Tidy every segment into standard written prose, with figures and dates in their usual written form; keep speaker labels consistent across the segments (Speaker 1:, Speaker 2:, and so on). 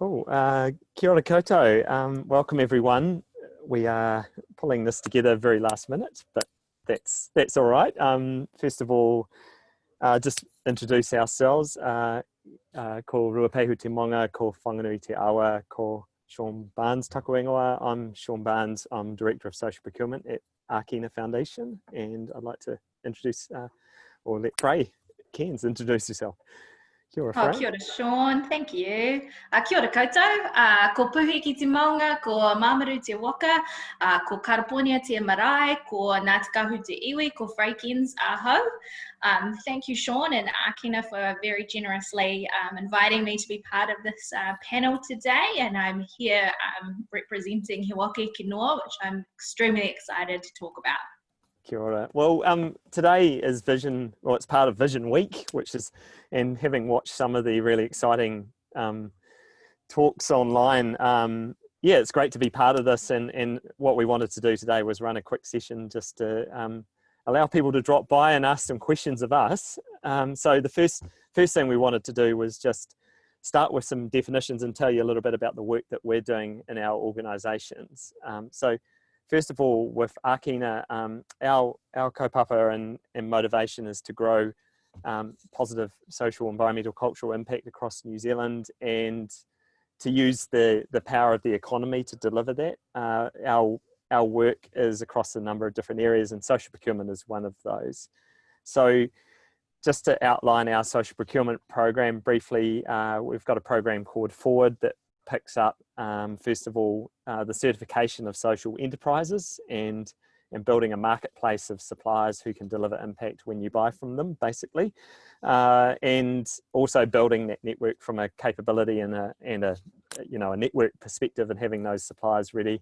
Speaker 1: Cool. Kia ora koutou. Welcome everyone. We are pulling this together very last minute, but that's all right. First of all, just introduce ourselves. Ko Ruapehu Te Monga, ko Whanganui Te Awa, ko Seán Barnes taku ingoa. I'm Seán Barnes. I'm Director of Social Procurement at Ākina Foundation, and I'd like to introduce, or let Frae Cairns introduce yourself. Kia ora, Frae.
Speaker 2: Kia ora, Seán. Thank you. Kia ora koutou. Ko Puhi ki te maunga, ko Mamaru te waka, ko Karaponia te marae, ko Ngā Te Kahu te iwi, ko Frae Cairns aho. Thank you, Seán and Ākina, for very generously inviting me to be part of this panel today. And I'm here representing He Waka Eke Noa, which I'm extremely excited to talk about.
Speaker 1: Kia ora. Well, today is it's part of Vision Week, and having watched some of the really exciting talks online, yeah, it's great to be part of this. And what we wanted to do today was run a quick session just to allow people to drop by and ask some questions of us. So the first thing we wanted to do was just start with some definitions and tell you a little bit about the work that we're doing in our organisations. So first of all, with Ākina, our kaupapa and motivation is to grow positive social, environmental, cultural impact across New Zealand, and to use the power of the economy to deliver that. Our work is across a number of different areas, and social procurement is one of those. So just to outline our social procurement program briefly, we've got a program called Forward that picks up, first of all, the certification of social enterprises and building a marketplace of suppliers who can deliver impact when you buy from them, basically, and also building that network from a capability and a network perspective, and having those suppliers ready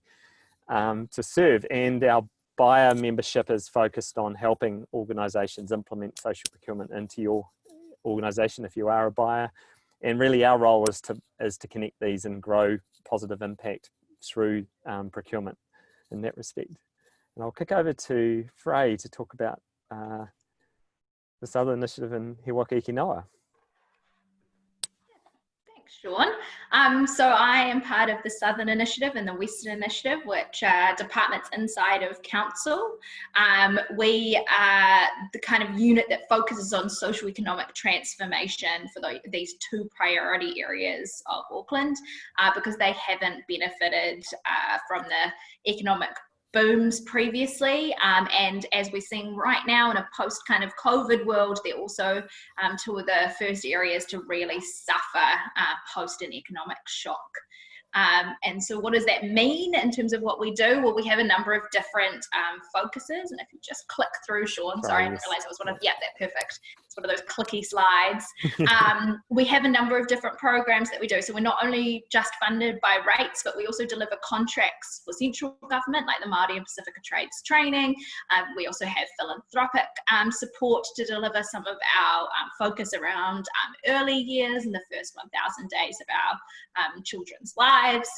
Speaker 1: to serve. And our buyer membership is focused on helping organisations implement social procurement into your organisation if you are a buyer. And really our role is to connect these and grow positive impact through procurement in that respect. And I'll kick over to Frae to talk about this other initiative in He Waka Eke Noa.
Speaker 2: Thanks, Seán. So I am part of the Southern Initiative and the Western Initiative, which are departments inside of Council. We are the kind of unit that focuses on social economic transformation for these two priority areas of Auckland, because they haven't benefited from the economic booms previously, and as we're seeing right now in a post kind of COVID world, they're also two of the first areas to really suffer post an economic shock. And so what does that mean in terms of what we do? Well, we have a number of different focuses, and if you just click through, Seán, sorry, I didn't realise it was one of, yeah, that perfect. It's one of those clicky slides. We have a number of different programs that we do. So we're not only just funded by rates, but we also deliver contracts for central government, like the Māori and Pacifica Trades Training. We also have philanthropic support to deliver some of our focus around early years and the first 1,000 days of our children's lives.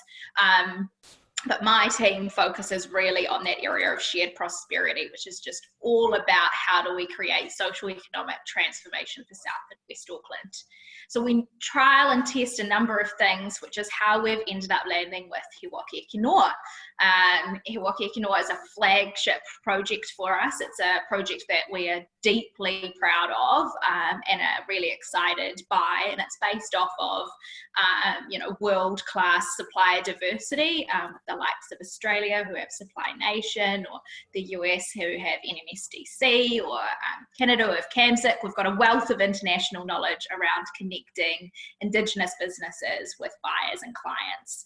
Speaker 2: But my team focuses really on that area of shared prosperity, which is just all about how do we create social economic transformation for South and West Auckland. So we trial and test a number of things, which is how we've ended up landing with He Waka Eke Noa. He Waka Eke Noa is a flagship project for us. It's a project that we are deeply proud of and are really excited by, and it's based off of world-class supplier diversity, the likes of Australia, who have Supply Nation, or the US, who have NMSDC, or Canada, who have CAMSIC. We've got a wealth of international knowledge around connecting Indigenous businesses with buyers and clients.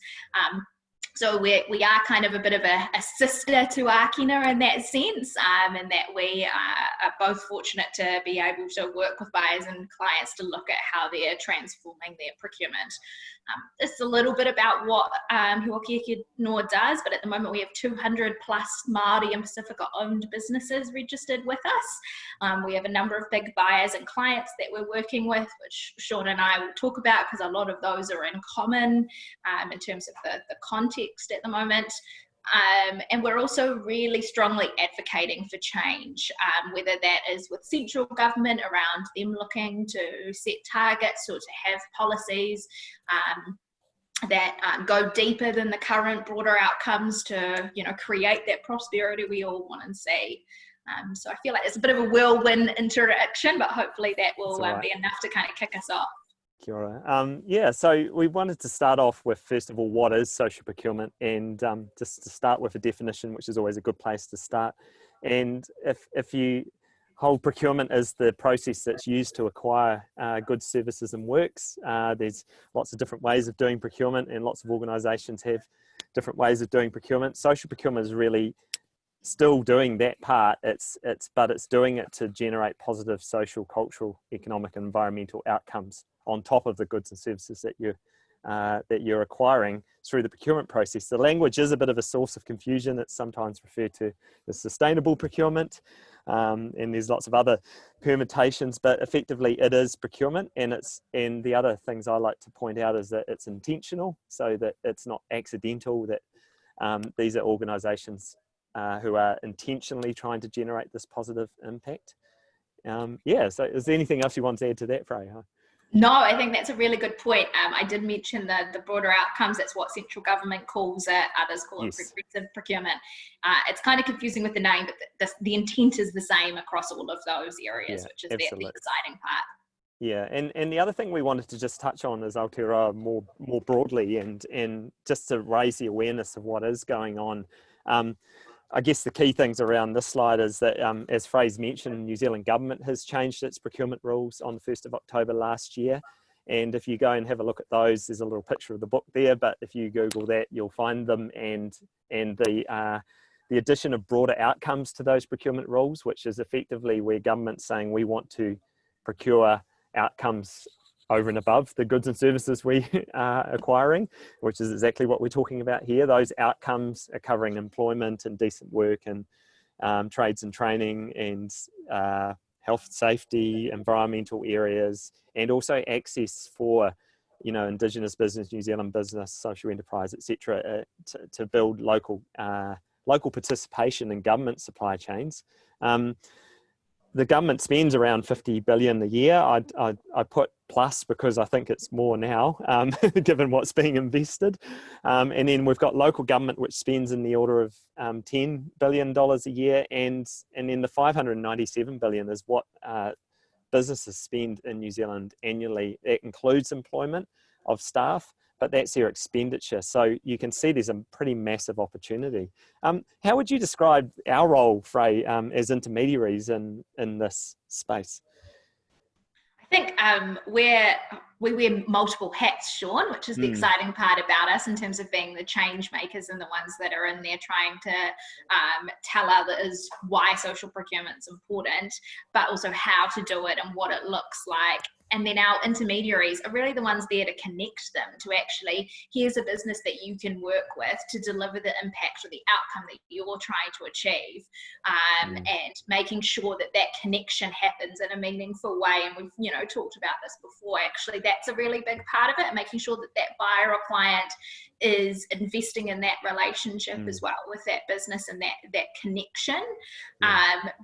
Speaker 2: So we are kind of a bit of a sister to Ākina in that sense, and that we are both fortunate to be able to work with buyers and clients to look at how they're transforming their procurement. This is a little bit about what He Waka Eke Noa does, but at the moment we have 200 plus Māori and Pacifica owned businesses registered with us. We have a number of big buyers and clients that we're working with, which Seán and I will talk about, because a lot of those are in common in terms of the context at the moment. And we're also really strongly advocating for change, whether that is with central government around them looking to set targets or to have policies that go deeper than the current broader outcomes to, create that prosperity we all want and see. So I feel like it's a bit of a whirlwind interaction, but hopefully that will be enough to kind of kick us off.
Speaker 1: Kia ora. Yeah, so we wanted to start off with, first of all, what is social procurement, and just to start with a definition, which is always a good place to start. And if you hold procurement as the process that's used to acquire goods, services and works, there's lots of different ways of doing procurement, and lots of organisations have different ways of doing procurement. Social procurement is really still doing that part, but it's doing it to generate positive social, cultural, economic and environmental outcomes on top of the goods and services that you're acquiring through the procurement process. The language is a bit of a source of confusion. It's sometimes referred to as sustainable procurement, and there's lots of other permutations, but effectively it is procurement. And the other things I like to point out is that it's intentional, so that it's not accidental, that these are organisations who are intentionally trying to generate this positive impact. So is there anything else you want to add to that, Frae?
Speaker 2: No, I think that's a really good point. I did mention the broader outcomes. That's what central government calls it. Others call it progressive procurement. It's kind of confusing with the name, but the intent is the same across all of those areas, which is the exciting part.
Speaker 1: Yeah, and the other thing we wanted to just touch on is Aotearoa more broadly, and just to raise the awareness of what is going on. I guess the key things around this slide is that, as Frae's mentioned, New Zealand government has changed its procurement rules on the 1st of October last year. And if you go and have a look at those, there's a little picture of the book there, but if you Google that, you'll find them, and the addition of broader outcomes to those procurement rules, which is effectively where government's saying we want to procure outcomes over and above the goods and services we are acquiring, which is exactly what we're talking about here. Those outcomes are covering employment and decent work, and trades and training, and health, safety, environmental areas, and also access for, Indigenous business, New Zealand business, social enterprise, etc., to build local participation in government supply chains. The government spends around 50 billion a year. I put plus because I think it's more now, given what's being invested. And then we've got local government, which spends in the order of $10 billion a year. And then the 597 billion is what businesses spend in New Zealand annually. That includes employment of staff, but that's their expenditure. So you can see there's a pretty massive opportunity. How would you describe our role, Frae, as intermediaries in this space?
Speaker 2: I think we wear multiple hats, Seán, which is the exciting part about us in terms of being the change makers and the ones that are in there trying to tell others why social procurement's important, but also how to do it and what it looks like. And then our intermediaries are really the ones there to connect them to actually, here's a business that you can work with to deliver the impact or the outcome that you're trying to achieve, and making sure that that connection happens in a meaningful way. And we've, talked about this before. Actually, that's a really big part of it, making sure that that buyer or client is investing in that relationship as well with that business and that connection.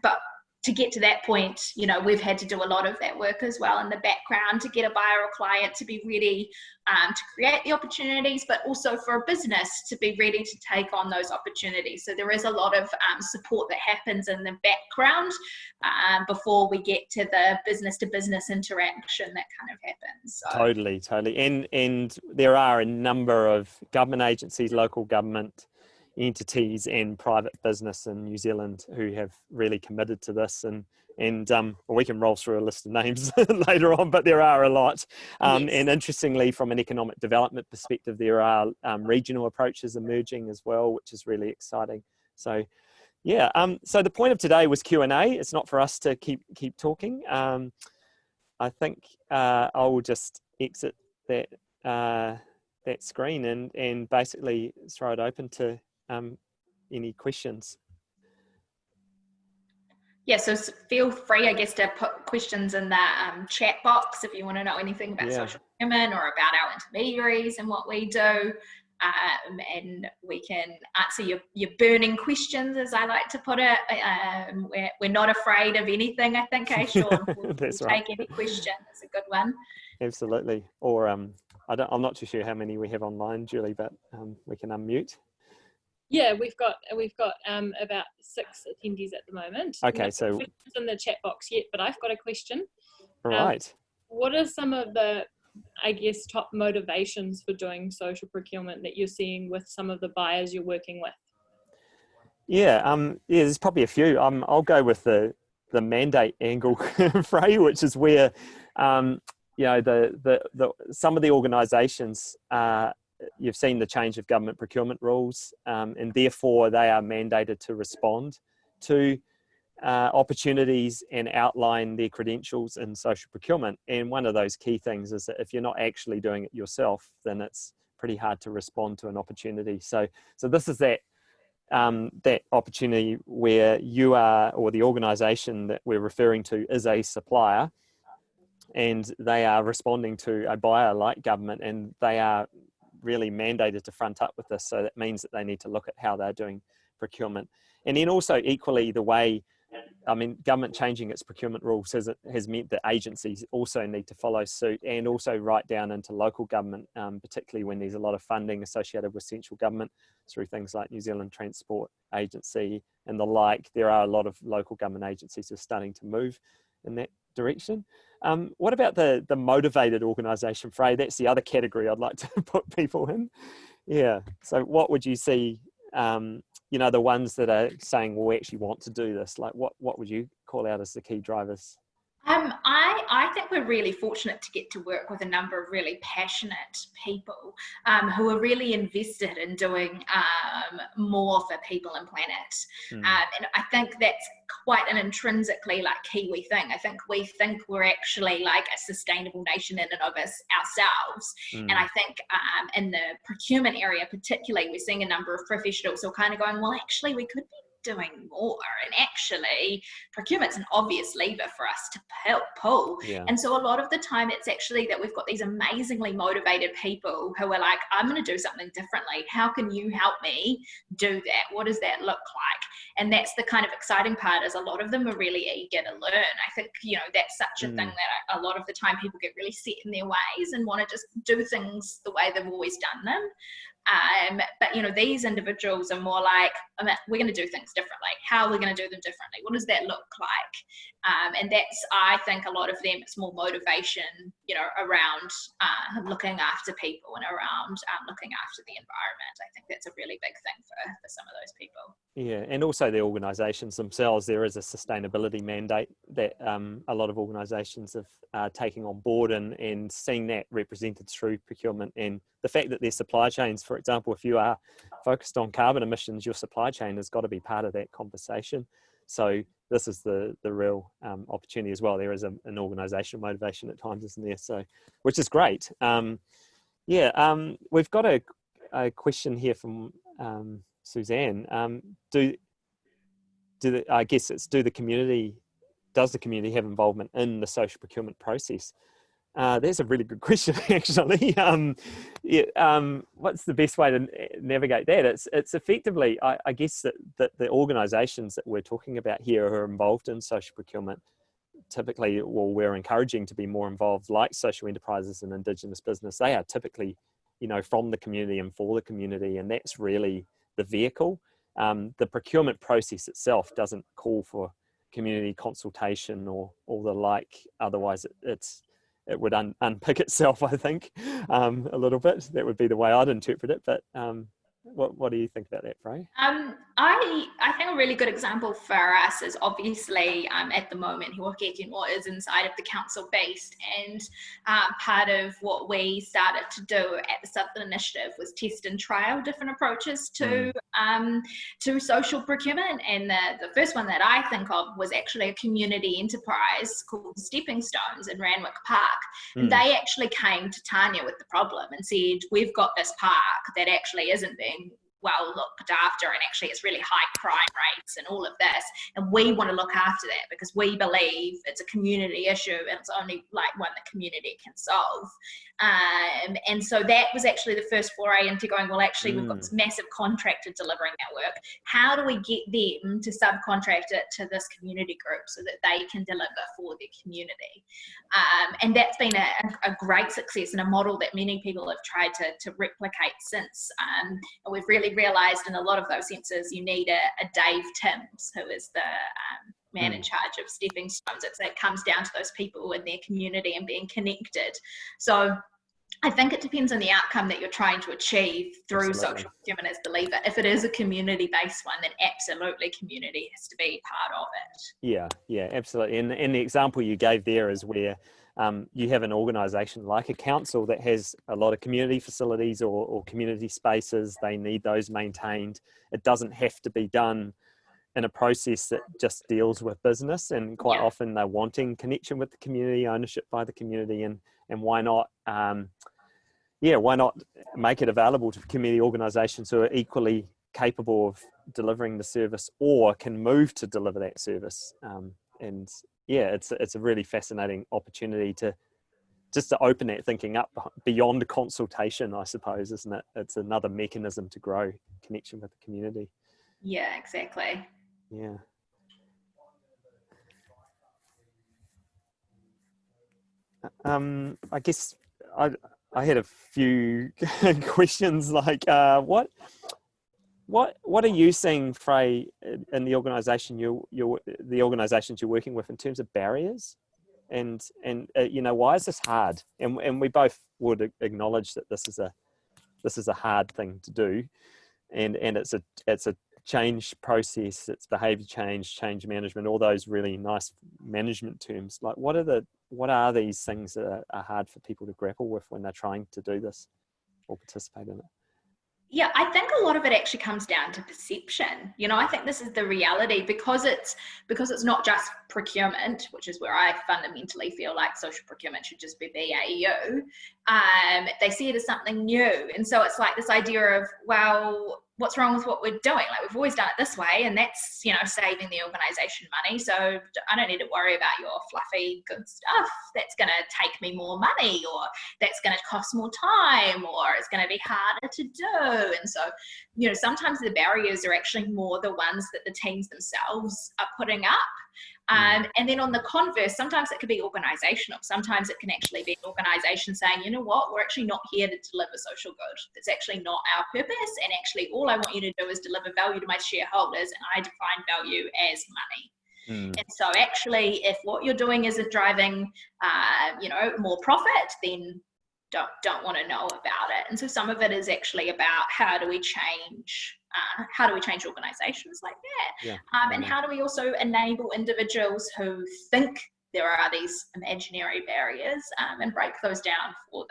Speaker 2: But to get to that point, we've had to do a lot of that work as well in the background to get a buyer or client to be ready to create the opportunities, but also for a business to be ready to take on those opportunities. So there is a lot of support that happens in the background before we get to the business to business interaction that kind of happens. So.
Speaker 1: Totally. And there are a number of government agencies, local government entities and private business in New Zealand who have really committed to this, and we can roll through a list of names later on, but there are a lot. And interestingly, from an economic development perspective, there are regional approaches emerging as well, which is really exciting. So so the point of today was Q&A. It's not for us to keep talking. I think I will just exit that screen and basically throw it open to any questions.
Speaker 2: So feel free, I guess, to put questions in the chat box if you want to know anything about social procurement or about our intermediaries and what we do. And we can answer your burning questions, as I like to put it. We're not afraid of anything, I think, Seán? We'll
Speaker 1: That's
Speaker 2: take any question. That's a good one.
Speaker 1: Absolutely. Or I'm not too sure how many we have online, Julie, but we can unmute.
Speaker 3: Yeah, we've got about 6 attendees at the moment.
Speaker 1: Okay,
Speaker 3: No
Speaker 1: so
Speaker 3: questions in the chat box yet, but I've got a question.
Speaker 1: right.
Speaker 3: What are some of the, I guess, top motivations for doing social procurement that you're seeing with some of the buyers you're working with?
Speaker 1: Yeah, there's probably a few. I'll go with the mandate angle, Frae, which is where you know, some of the organisations, you've seen the change of government procurement rules, and therefore they are mandated to respond to opportunities and outline their credentials in social procurement. And one of those key things is that if you're not actually doing it yourself, then it's pretty hard to respond to an opportunity. So this is that opportunity where you are, or the organisation that we're referring to, is a supplier, and they are responding to a buyer like government, and they are really mandated to front up with this. So that means that they need to look at how they're doing procurement. And then also equally the way, I mean, government changing its procurement rules has meant that agencies also need to follow suit, and also right down into local government, particularly when there's a lot of funding associated with central government through things like New Zealand Transport Agency and the like. There are a lot of local government agencies that are starting to move in that direction. What about the motivated organisation, Frae? That's the other category I'd like to put people in. Yeah. So what would you see, you know, the ones that are saying, well, we actually want to do this? Like, what would you call out as the key drivers?
Speaker 2: I think we're really fortunate to get to work with a number of really passionate people who are really invested in doing more for people and planet. And I think that's quite an intrinsically like Kiwi thing. I think we think we're actually like a sustainable nation in and of us ourselves. And I think in the procurement area particularly, we're seeing a number of professionals who are kind of going, well, actually we could be doing more, and actually procurement's an obvious lever for us to pull. And so a lot of the time it's actually that we've got these amazingly motivated people who are like, I'm going to do something differently. How can you help me do that? What does that look like? And that's the kind of exciting part, is a lot of them are really eager to learn. I think, you know, that's such a thing that a lot of the time people get really set in their ways and want to just do things the way they've always done them. But you know, these individuals are more like, we're going to do things differently. How are we going to do them differently? What does that look like? And that's, I think, a lot of them, it's more motivation, you know, around looking after people and around looking after the environment. I think that's a really big thing for some of those people.
Speaker 1: Yeah, and also the organisations themselves, there is a sustainability mandate that a lot of organisations are taking on board, and seeing that represented through procurement. And the fact that their supply chains, for example, if you are focused on carbon emissions, your supply chain has got to be part of that conversation. So this is the real opportunity as well. There is an organisational motivation at times, isn't there? So, which is great. We've got a question here from Suzanne. Does the community have involvement in the social procurement process? That's a really good question, actually. What's the best way to navigate that? It's effectively, I guess, that the organisations that we're talking about here who are involved in social procurement, typically, well, we're encouraging to be more involved, like social enterprises and Indigenous business. They are typically, you know, from the community and for the community, and that's really the vehicle. The procurement process itself doesn't call for community consultation or the like. Otherwise, it would unpick itself, I think, a little bit. That would be the way I'd interpret it. But what do you think about that, Frae?
Speaker 2: I think a really good example for us is obviously at the moment He Waka Eke Noa is inside of the council based, and part of what we started to do at the Southern Initiative was test and trial different approaches to social procurement. And the first one that I think of was actually a community enterprise called Stepping Stones in Randwick Park. And they actually came to Tanya with the problem and said, we've got this park that actually isn't being well looked after, and actually it's really high crime rates and all of this, and we want to look after that because we believe it's a community issue and it's only like one the community can solve. And so that was actually the first foray into going, well, actually we've got this massive contractor delivering that work. How do we get them to subcontract it to this community group so that they can deliver for their community? And that's been a great success and a model that many people have tried to replicate since. And we've really realized in a lot of those senses you need a Dave Timms, who is the man in charge of Stepping Stones. It comes down to those people in their community and being connected. So I think it depends on the outcome that you're trying to achieve through social procurement as the lever. If it is a community-based one, then absolutely community has to be part of it.
Speaker 1: Yeah, absolutely. And the example you gave there is where you have an organisation like a council that has a lot of community facilities or community spaces. They need those maintained. It doesn't have to be done in a process that just deals with business, and quite often they're wanting connection with the community, ownership by the community, and why not why not make it available to community organisations who are equally capable of delivering the service or can move to deliver that service. It's a really fascinating opportunity to open that thinking up beyond consultation, I suppose, isn't it? It's another mechanism to grow connection with the community.
Speaker 2: Yeah, exactly.
Speaker 1: Yeah. I guess I had a few questions like what are you seeing, Frae, in the organisation the organisations you're working with in terms of barriers, and why is this hard? And we both would acknowledge that this is a hard thing to do, and it's a change process, it's behaviour change management, all those really nice management terms. Like what are these things that are hard for people to grapple with when they're trying to do this or participate in it?
Speaker 2: Yeah, I think a lot of it actually comes down to perception. I think this is the reality because it's not just procurement, which is where I fundamentally feel like social procurement should just be BAU. They see it as something new. And so it's like this idea of, well, what's wrong with what we're doing? Like, we've always done it this way, and that's, saving the organisation money. So I don't need to worry about your fluffy good stuff. That's going to take me more money, or that's going to cost more time, or it's going to be harder to do. And so, sometimes the barriers are actually more the ones that the teams themselves are putting up. And then on the converse, sometimes it could be organisational. Sometimes it can actually be an organisation saying, you know what, we're actually not here to deliver social good. It's actually not our purpose. And actually, all I want you to do is deliver value to my shareholders. And I define value as money. And so actually, if what you're doing isn't driving, more profit, then don't want to know about it. And so some of it is actually about how do we change organizations like that? And how do we also enable individuals who think there are these imaginary barriers and break those down for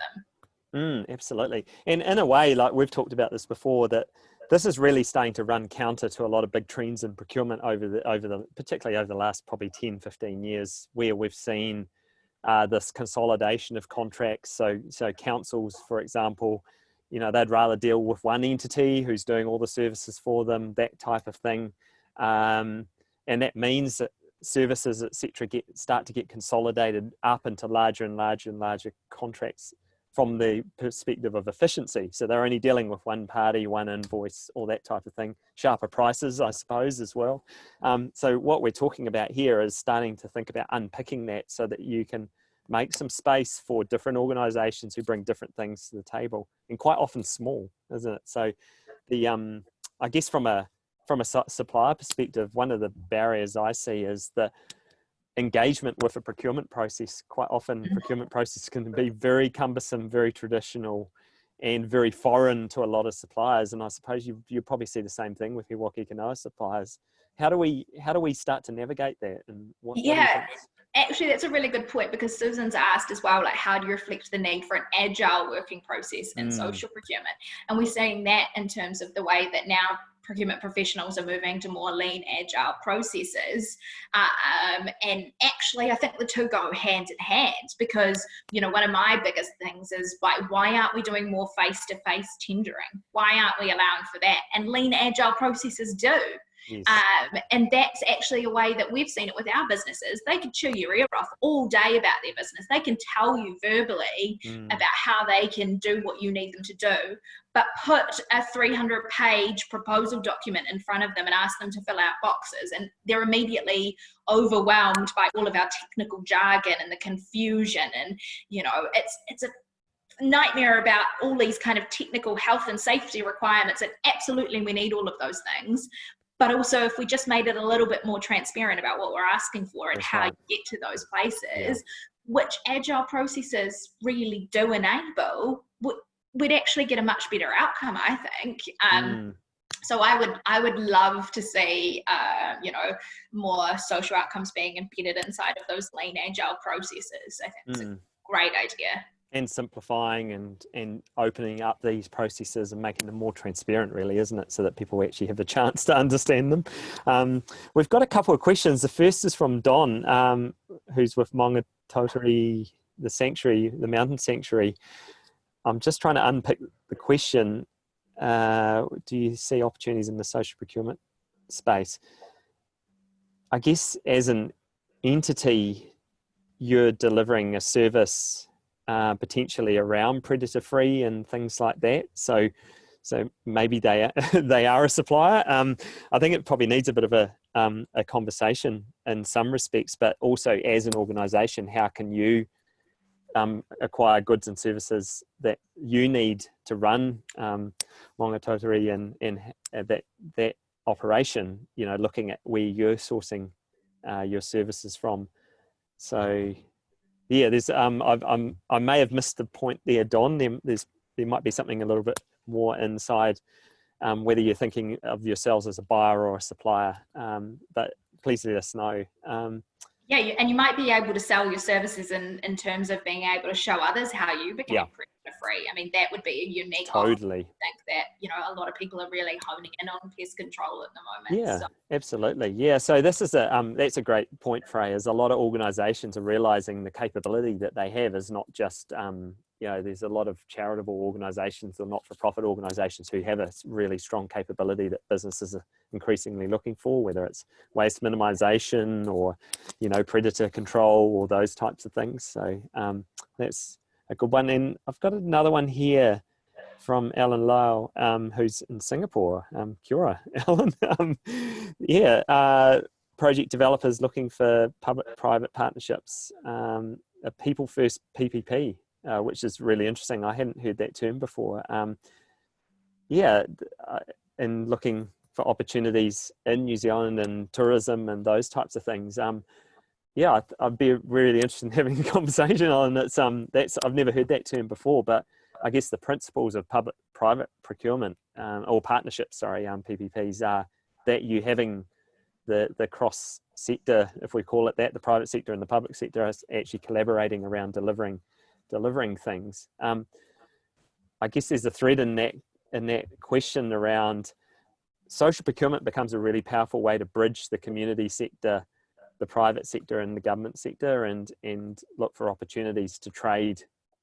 Speaker 2: them?
Speaker 1: Absolutely. And in a way, like we've talked about this before, that this is really starting to run counter to a lot of big trends in procurement particularly over the last probably 10, 15 years, where we've seen this consolidation of contracts. So councils, for example, they'd rather deal with one entity who's doing all the services for them, that type of thing. And that means that services, etc., start to get consolidated up into larger and larger and larger contracts from the perspective of efficiency. So they're only dealing with one party, one invoice, all that type of thing. Sharper prices, I suppose, as well. So what we're talking about here is starting to think about unpicking that so that you can make some space for different organisations who bring different things to the table, and quite often small, isn't it? So I guess from a supplier perspective, one of the barriers I see is the engagement with a procurement process. Quite often procurement process can be very cumbersome, very traditional, and very foreign to a lot of suppliers. And I suppose you probably see the same thing with He Waka Eke Noa suppliers. how do we start to navigate that? And what do you
Speaker 2: Yeah,
Speaker 1: think?
Speaker 2: actually, that's a really good point, because Susan's asked as well, like, how do you reflect the need for an agile working process in social procurement? And we're seeing that in terms of the way that now procurement professionals are moving to more lean, agile processes. And actually, I think the two go hand in hand, because, you know, one of my biggest things is, why aren't we doing more face-to-face tendering? Why aren't we allowing for that? And lean, agile processes do.
Speaker 1: Yes.
Speaker 2: And that's actually a way that we've seen it with our businesses. They can chew your ear off all day about their business. They can tell you verbally about how they can do what you need them to do, but put a 300-page proposal document in front of them and ask them to fill out boxes, and they're immediately overwhelmed by all of our technical jargon and the confusion. And, you know, it's a nightmare about all these kind of technical health and safety requirements, and absolutely we need all of those things. But also, if we just made it a little bit more transparent about what we're asking for and how you get to those places, which agile processes really do enable, we'd actually get a much better outcome, I think. So I would love to see, you know, more social outcomes being embedded inside of those lean, agile processes. I think it's a great idea.
Speaker 1: And simplifying and opening up these processes and making them more transparent, really, isn't it? So that people actually have the chance to understand them. We've got a couple of questions. The first is from Don, who's with Maungatautari, the sanctuary, the mountain sanctuary. I'm just trying to unpick the question. Do you see opportunities in the social procurement space? I guess as an entity, you're delivering a service potentially around predator-free and things like that. So maybe they are a supplier. I think it probably needs a bit of a conversation in some respects, but also as an organisation, how can you acquire goods and services that you need to run Maungatautari and that operation, you know, looking at where you're sourcing your services from. So yeah, there's I may have missed the point there, Don. There might be something a little bit more inside, whether you're thinking of yourselves as a buyer or a supplier, but please let us know.
Speaker 2: Yeah, and you might be able to sell your services in terms of being able to show others how you became predator-free. I mean, that would be a unique
Speaker 1: totally.
Speaker 2: I think that, you know, a lot of people are really honing in on pest control at the moment.
Speaker 1: Yeah,
Speaker 2: so.
Speaker 1: Absolutely. Yeah, so this is that's a great point, Frae, is a lot of organisations are realising the capability that they have is not just, you know, there's a lot of charitable organisations or not-for-profit organisations who have a really strong capability that businesses are increasingly looking for, whether it's waste minimisation or, you know, predator control or those types of things. So that's a good one. And I've got another one here from Alan Lau, who's in Singapore. Kia ora, Alan. Project developers looking for public-private partnerships, a people first PPP, which is really interesting. I hadn't heard that term before. And looking for opportunities in New Zealand and tourism and those types of things. I'd be really interested in having a conversation on it. I've never heard that term before, but I guess the principles of public-private procurement or partnerships, PPPs, are that you having the cross-sector, if we call it that, the private sector and the public sector are actually collaborating around delivering things. I guess there's a thread in that question around social procurement becomes a really powerful way to bridge the community sector, the private sector and the government sector, and look for opportunities to trade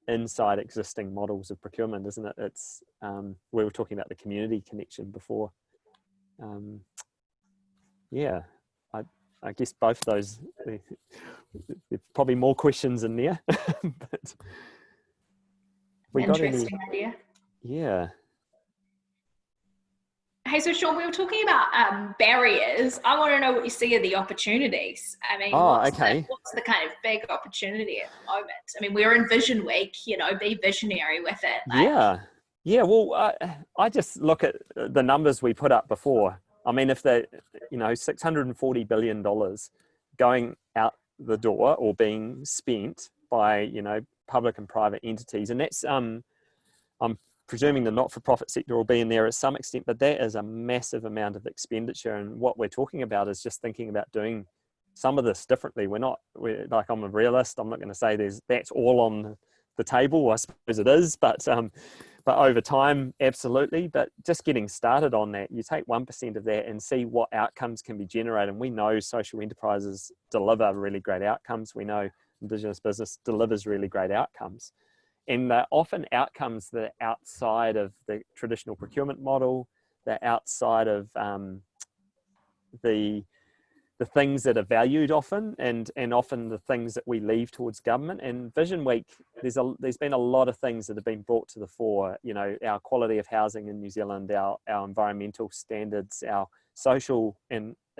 Speaker 1: inside existing models of procurement, isn't it? It's we were talking about the community connection before. I guess both of those, there's probably more questions in there. But we got
Speaker 2: interesting idea.
Speaker 1: Yeah.
Speaker 2: Hey, so Sean, we were talking about barriers. I want to know what you see are the opportunities. I mean, what's the kind of big opportunity at the moment? I mean, we're in Vision Week, you know, be visionary with it.
Speaker 1: Well, I just look at the numbers we put up before. I mean, if they, you know, $640 billion going out the door or being spent by, you know, public and private entities, and that's I'm presuming the not-for-profit sector will be in there at some extent, but that is a massive amount of expenditure. And what we're talking about is just thinking about doing some of this differently. We're like, I'm a realist. I'm not going to say that's all on the table. I suppose it is, but over time, absolutely. But just getting started on that, you take 1% of that and see what outcomes can be generated. And we know social enterprises deliver really great outcomes. We know Indigenous business delivers really great outcomes. And they're often outcomes that are outside of the traditional procurement model. They're outside of the things that are valued often, and often the things that we leave towards government. And Vision Week, there's been a lot of things that have been brought to the fore. You know, our quality of housing in New Zealand, our environmental standards, our social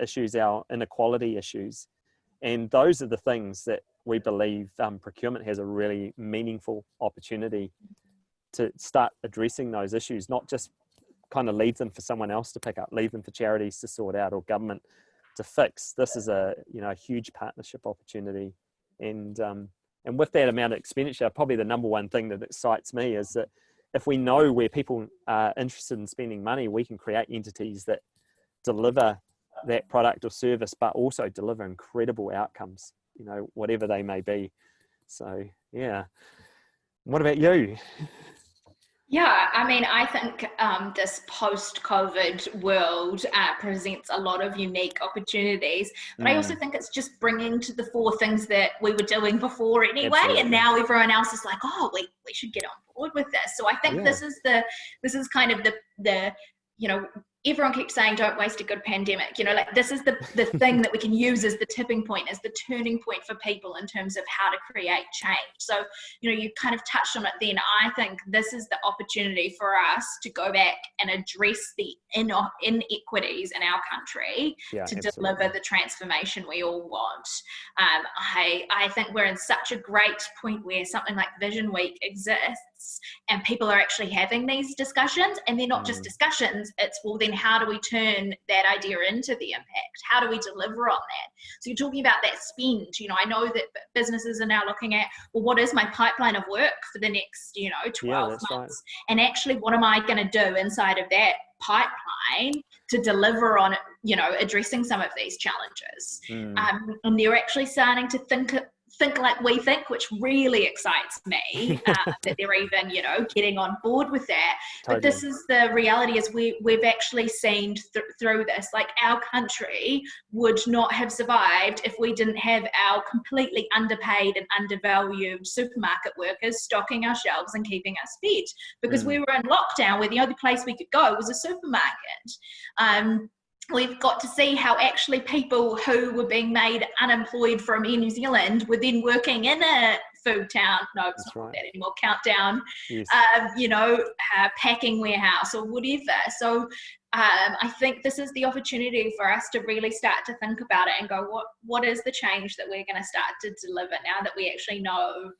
Speaker 1: issues, our inequality issues. And those are the things that we believe procurement has a really meaningful opportunity to start addressing those issues, not just kind of leave them for someone else to pick up, leave them for charities to sort out or government to fix. This is a huge partnership opportunity. And with that amount of expenditure, probably the number one thing that excites me is that if we know where people are interested in spending money, we can create entities that deliver that product or service, but also deliver incredible outcomes, whatever they may be. So, yeah. What about you?
Speaker 2: Yeah, I mean, I think this post-COVID world presents a lot of unique opportunities, but I also think it's just bringing to the fore things that we were doing before anyway. Absolutely. And now everyone else is like, oh, we should get on board with this. So I think this is kind of the everyone keeps saying don't waste a good pandemic. This is the thing that we can use as the tipping point, as the turning point for people in terms of how to create change. So, you kind of touched on it then. I think this is the opportunity for us to go back and address the inequities in our country to deliver the transformation we all want. I think we're in such a great point where something like Vision Week exists and people are actually having these discussions, and they're not just discussions. It's, well, then how do we turn that idea into the impact? How do we deliver on that? So you're talking about that spend. I know that businesses are now looking at, well, what is my pipeline of work for the next 12 months? Right. And actually, what am I going to do inside of that pipeline to deliver on addressing some of these challenges? And they're actually starting to think like we think, which really excites me, that they're even, getting on board with that. Totally. But this is the reality, is we've actually seen through this, like, our country would not have survived if we didn't have our completely underpaid and undervalued supermarket workers stocking our shelves and keeping us fed, because we were in lockdown where the only place we could go was a supermarket. We've got to see how actually people who were being made unemployed from Air New Zealand were then working in a food town. No, it's not that anymore. Countdown, yes. Packing warehouse or whatever. So I think this is the opportunity for us to really start to think about it and go, what is the change that we're going to start to deliver now that we actually know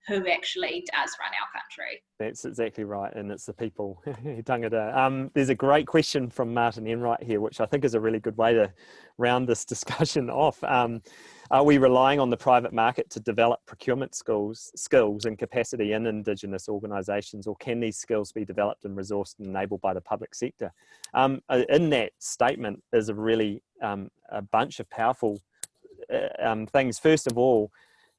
Speaker 2: who actually does run our country.
Speaker 1: That's exactly right, and it's the people. Tangata. There's a great question from Martin Enright here, which I think is a really good way to round this discussion off. Are we relying on the private market to develop procurement skills and capacity in Indigenous organisations, or can these skills be developed and resourced and enabled by the public sector? In that statement is a really a bunch of powerful things. First of all,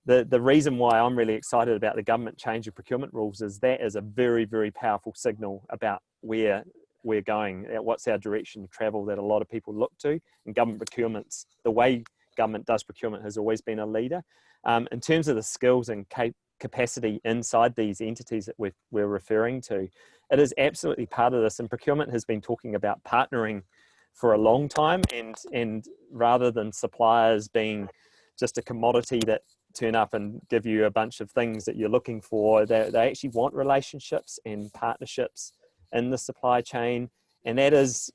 Speaker 1: the reason why I'm really excited about the government change of procurement rules is that is a very, very powerful signal about where we're going, what's our direction of travel that a lot of people look to. And government procurements, the way government does procurement has always been a leader. In terms of the skills and capacity inside these entities that we're referring to, it is absolutely part of this. And procurement has been talking about partnering for a long time, and rather than suppliers being just a commodity that turn up and give you a bunch of things that you're looking for, they actually want relationships and partnerships in the supply chain. And that is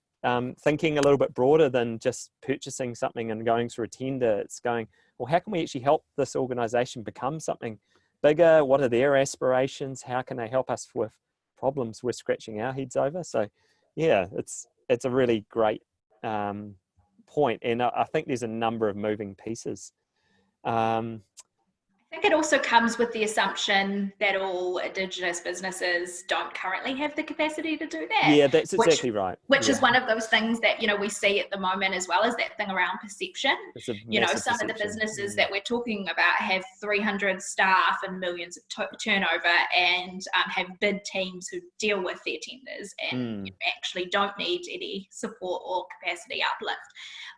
Speaker 1: thinking a little bit broader than just purchasing something and going through a tender. It's going, well, how can we actually help this organization become something bigger? What are their aspirations? How can they help us with problems we're scratching our heads over? So yeah, it's a really great point. And I think there's a number of moving pieces.
Speaker 2: I think it also comes with the assumption that all Indigenous businesses don't currently have the capacity to do that.
Speaker 1: Yeah, that's exactly right.
Speaker 2: Which is one of those things that, we see at the moment, as well as that thing around perception.
Speaker 1: It's a
Speaker 2: Some of the businesses that we're talking about have 300 staff and millions of turnover, and have bid teams who deal with their tenders and actually don't need any support or capacity uplift.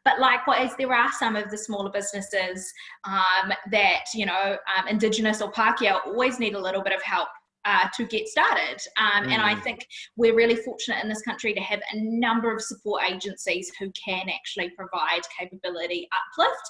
Speaker 2: But likewise, there are some of the smaller businesses that, Indigenous or Pākehā always need a little bit of help to get started. And I think we're really fortunate in this country to have a number of support agencies who can actually provide capability uplift.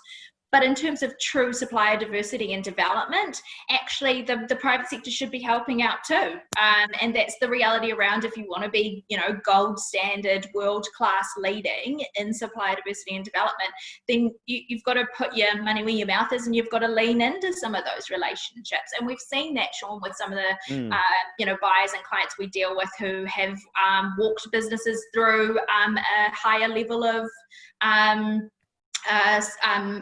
Speaker 2: But in terms of true supplier diversity and development, actually the private sector should be helping out too. And that's the reality around, if you want to be, gold standard, world-class leading in supplier diversity and development, then you've got to put your money where your mouth is, and you've got to lean into some of those relationships. And we've seen that, Sean, with some of the, buyers and clients we deal with who have walked businesses through a higher level of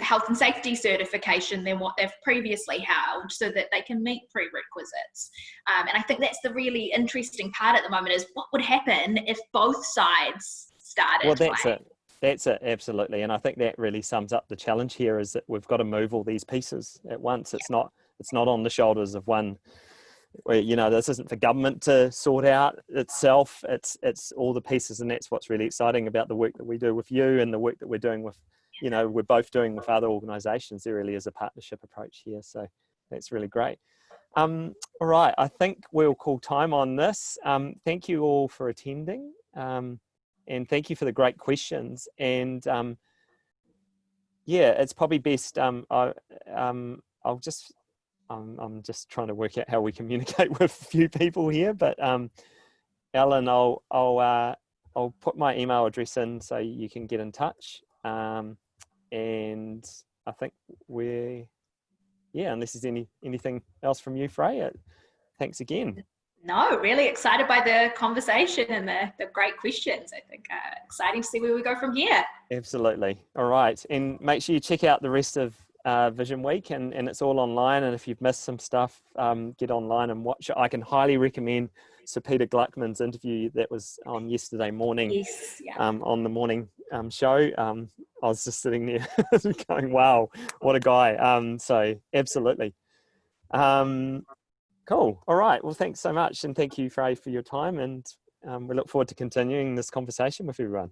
Speaker 2: health and safety certification than what they've previously held, so that they can meet prerequisites. And I think that's the really interesting part at the moment, is what would happen if both sides started.
Speaker 1: Well, that's it, absolutely. And I think that really sums up the challenge here, is that we've got to move all these pieces at once. It's not on the shoulders of one. This isn't for government to sort out itself. It's all the pieces, and that's what's really exciting about the work that we do with you and the work that we're doing with, we're both doing with other organisations. There really is a partnership approach here, so that's really great. All right, I think we'll call time on this. Thank you all for attending, and thank you for the great questions. And it's probably best. I'm just trying to work out how we communicate with a few people here, but Ellen, I'll put my email address in so you can get in touch. And I think unless there's anything else from you, Frae, thanks again.
Speaker 2: No, really excited by the conversation and the great questions. I think exciting to see where we go from here.
Speaker 1: Absolutely. All right. And make sure you check out the rest of Vision Week, and it's all online. And if you've missed some stuff, get online and watch it. I can highly recommend Sir Peter Gluckman's interview that was on yesterday morning.
Speaker 2: Yes, yeah.
Speaker 1: On the morning show. I was just sitting there going, wow, what a guy. So absolutely. Cool. All right. Well, thanks so much. And thank you, Frae, for your time. And we look forward to continuing this conversation with everyone.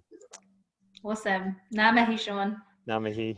Speaker 2: Awesome. Ngā mihi, Sean.
Speaker 1: Ngā mihi.